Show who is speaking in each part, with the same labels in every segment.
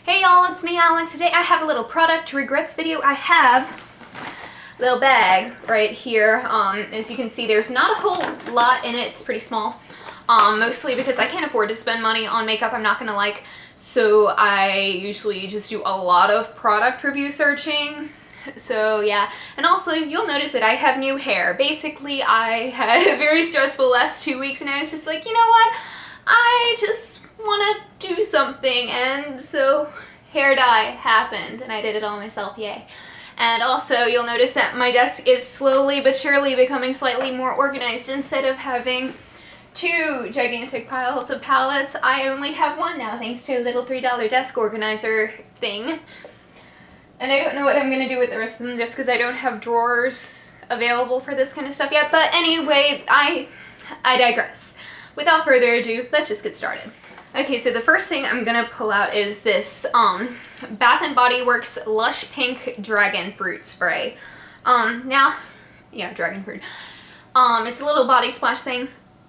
Speaker 1: Hey y'all, it's me Alex. Today I have a little product regrets video. I have a little bag right here. As you can see, there's not a whole lot in it. It's pretty small. Mostly because I can't afford to spend money on makeup I'm not gonna like. So I usually just do a lot of product review searching. So yeah, and also you'll notice that I have new hair. Basically, I had a very stressful last 2 weeks and I was just like, you know what? I just want to do something, and so hair dye happened and I did it all myself, yay. And also you'll notice that my desk is slowly but surely becoming slightly more organized. Instead of having 2 gigantic piles of palettes, I only have 1 now thanks to a little $3 desk organizer thing. And I don't know what I'm going to do with the rest of them just because I don't have drawers available for this kind of stuff yet. But anyway, I digress. Without further ado, let's just get started. Okay, so the first thing I'm going to pull out is this Bath & Body Works Lush Pink Dragon Fruit Spray. Dragon fruit. It's a little body splash thing.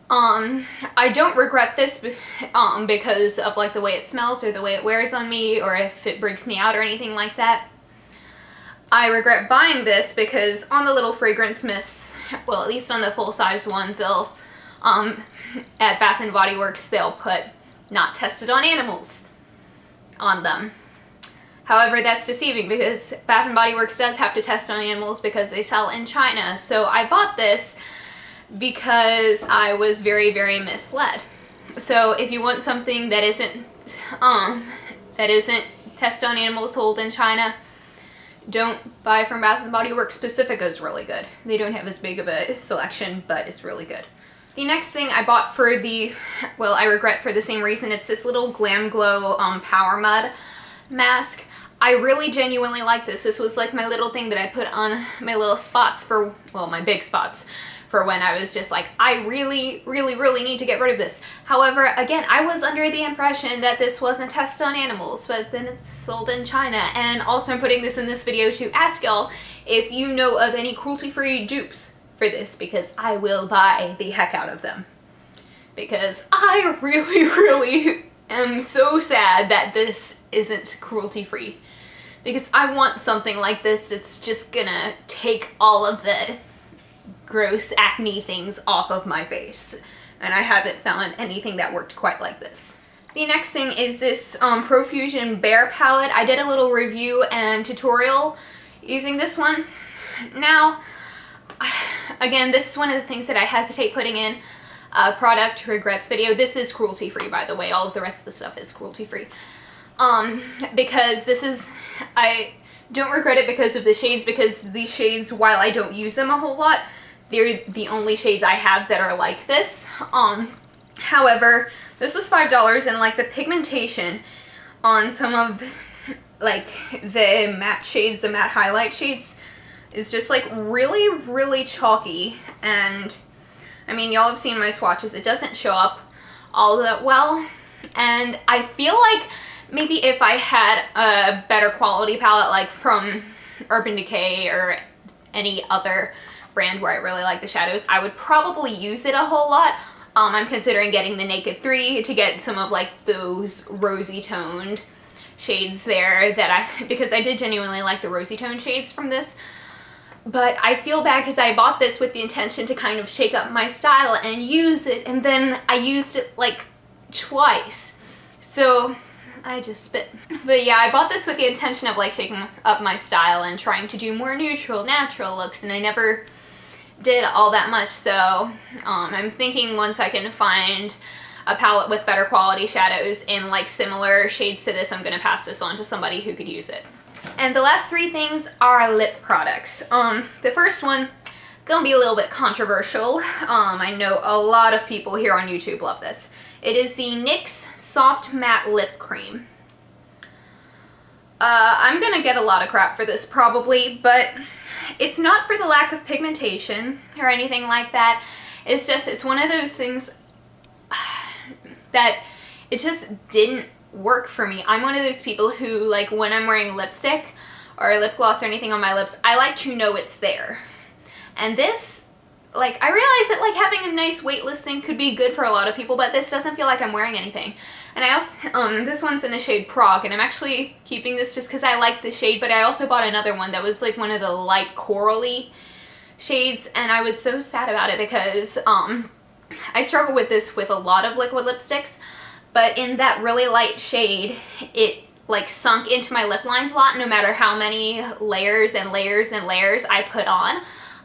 Speaker 1: I don't regret this because of like the way it smells or the way it wears on me or if it breaks me out or anything like that. I regret buying this because on the little fragrance mists, well, at least on the full-size ones, they'll, at Bath & Body Works, they'll put not tested on animals on them. However, that's deceiving because Bath & Body Works does have to test on animals because they sell in China. So I bought this because I was very, very misled. So if you want something that isn't test on animals sold in China, don't buy from Bath & Body Works. Pacifica is really good. They don't have as big of a selection, but it's really good. The next thing I bought for I regret for the same reason, it's this little Glam Glow Power Mud mask. I really genuinely like this. This was like my little thing that I put on my little spots for, well, my big spots for when I was just like, I really, really, really need to get rid of this. However, again, I was under the impression that this wasn't tested on animals, but then it's sold in China. And also I'm putting this in this video to ask y'all if you know of any cruelty-free dupes for this, because I will buy the heck out of them. Because I really, really am so sad that this isn't cruelty-free. Because I want something like this that's just gonna take all of the gross acne things off of my face. And I haven't found anything that worked quite like this. The next thing is this Profusion Bare Palette. I did a little review and tutorial using this one. Now, again, this is one of the things that I hesitate putting in a product regrets video. This is cruelty-free, by the way. All of the rest of the stuff is cruelty-free. Because this is, I don't regret it because of the shades, because these shades, while I don't use them a whole lot, they're the only shades I have that are like this. However, this was $5 and like the pigmentation on some of like the matte shades, the matte highlight shades, is just like really, really chalky. And I mean, y'all have seen my swatches. It doesn't show up all that well. And I feel like maybe if I had a better quality palette like from Urban Decay or any other brand where I really like the shadows, I would probably use it a whole lot. I'm considering getting the Naked 3 to get some of like those rosy toned shades there because I did genuinely like the rosy toned shades from this. But I feel bad because I bought this with the intention to kind of shake up my style and use it, and then I used it like twice. So I just spit. But yeah, I bought this with the intention of like shaking up my style and trying to do more neutral, natural looks, and I never did all that much. So I'm thinking once I can find a palette with better quality shadows in like similar shades to this, I'm gonna pass this on to somebody who could use it. And the last 3 things are lip products. The first one, gonna be a little bit controversial. I know a lot of people here on YouTube love this. It is the NYX Soft Matte Lip Cream. I'm gonna get a lot of crap for this probably, but it's not for the lack of pigmentation or anything like that. It's just, it's one of those things that it just didn't work for me. I'm one of those people who, like, when I'm wearing lipstick or lip gloss or anything on my lips, I like to know it's there. And this, like, I realize that like having a nice weightless thing could be good for a lot of people, but this doesn't feel like I'm wearing anything. And I also, this one's in the shade Prague, and I'm actually keeping this just because I like the shade, but I also bought another one that was like one of the light corally shades, and I was so sad about it because I struggle with this with a lot of liquid lipsticks, but in that really light shade, it like sunk into my lip lines a lot. No matter how many layers and layers and layers I put on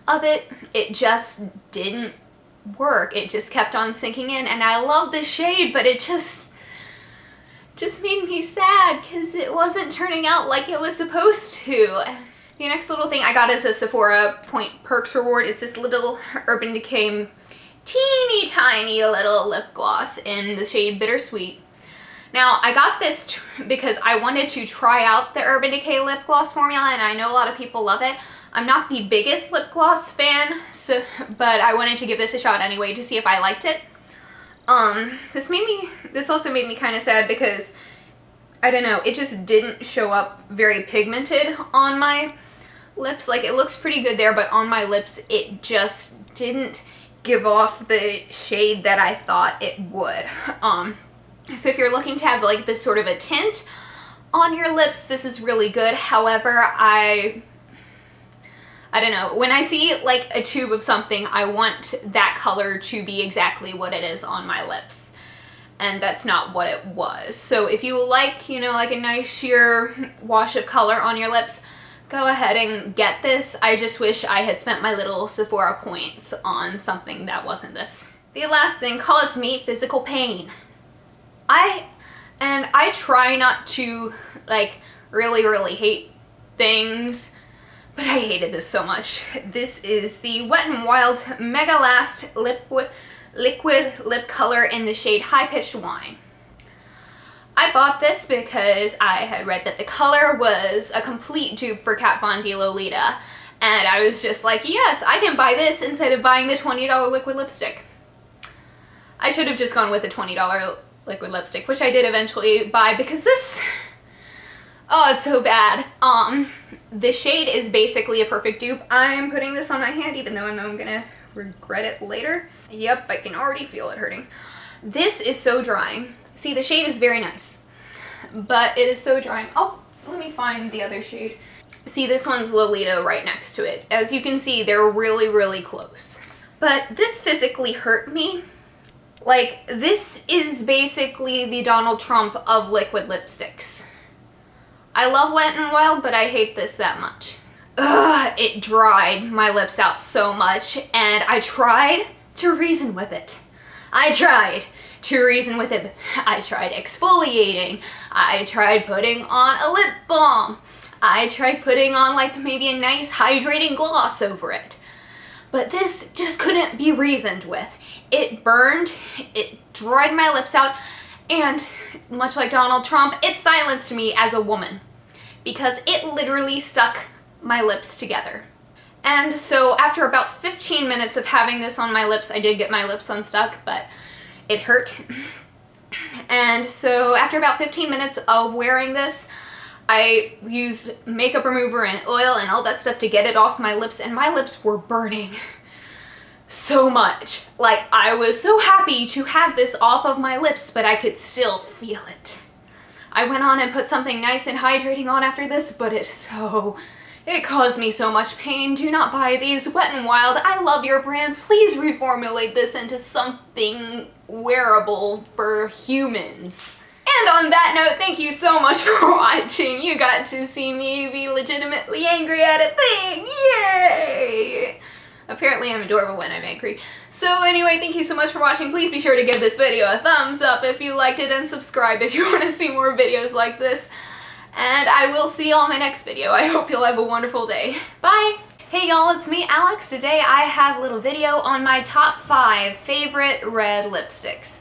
Speaker 1: of it, it just didn't work. It just kept on sinking in, and I love the shade, but it just made me sad because it wasn't turning out like it was supposed to. The next little thing I got is a Sephora Point Perks reward. It's this little Urban Decay teeny tiny little lip gloss in the shade Bittersweet. Now, I got this because I wanted to try out the Urban Decay lip gloss formula, and I know a lot of people love it. I'm not the biggest lip gloss fan, but I wanted to give this a shot anyway to see if I liked it. This also made me kind of sad because, I don't know, it just didn't show up very pigmented on my lips. Like, it looks pretty good there, but on my lips, it just didn't give off the shade that I thought it would. So if you're looking to have like this sort of a tint on your lips, this is really good. However, I don't know, when I see like a tube of something, I want that color to be exactly what it is on my lips. And that's not what it was. So if you like, you know, like a nice sheer wash of color on your lips, go ahead and get this. I just wish I had spent my little Sephora points on something that wasn't this. The last thing caused me physical pain. I try not to like really hate things, but I hated this so much. This is the Wet n Wild Mega Last Liquid Lip Color in the shade High Pitched Wine. I bought this because I had read that the color was a complete dupe for Kat Von D Lolita, and I was just like, yes, I can buy this instead of buying the $20 liquid lipstick. I should have just gone with a $20 liquid lipstick, which I did eventually buy because this, oh, it's so bad. The shade is basically a perfect dupe. I'm putting this on my hand even though I know I'm gonna regret it later. Yep, I can already feel it hurting. This is so drying. See, the shade is very nice, but it is so drying. Oh, let me find the other shade. See, this one's Lolita right next to it. As you can see, they're really close. But this physically hurt me. Like, this is basically the Donald Trump of liquid lipsticks. I love Wet n Wild, but I hate this that much. Ugh, it dried my lips out so much, and I tried to reason with it. I tried to reason with it. I tried exfoliating. I tried putting on a lip balm. I tried putting on like maybe a nice hydrating gloss over it. But this just couldn't be reasoned with. It burned, it dried my lips out, and much like Donald Trump, it silenced me as a woman because it literally stuck my lips together. And so after about 15 minutes of having this on my lips, I did get my lips unstuck, but it hurt. And so after about 15 minutes of wearing this, I used makeup remover and oil and all that stuff to get it off my lips, and my lips were burning so much. Like, I was so happy to have this off of my lips, but I could still feel it. I went on and put something nice and hydrating on after this, but it caused me so much pain. Do not buy these. Wet n Wild, I love your brand. Please reformulate this into something wearable for humans. And on that note, thank you so much for watching. You got to see me be legitimately angry at a thing. Yay! Apparently I'm adorable when I'm angry. So anyway, thank you so much for watching. Please be sure to give this video a thumbs up if you liked it, and subscribe if you want to see more videos like this. And I will see you all in my next video. I hope you'll have a wonderful day. Bye! Hey y'all, it's me, Alex. Today I have a little video on my top 5 favorite red lipsticks.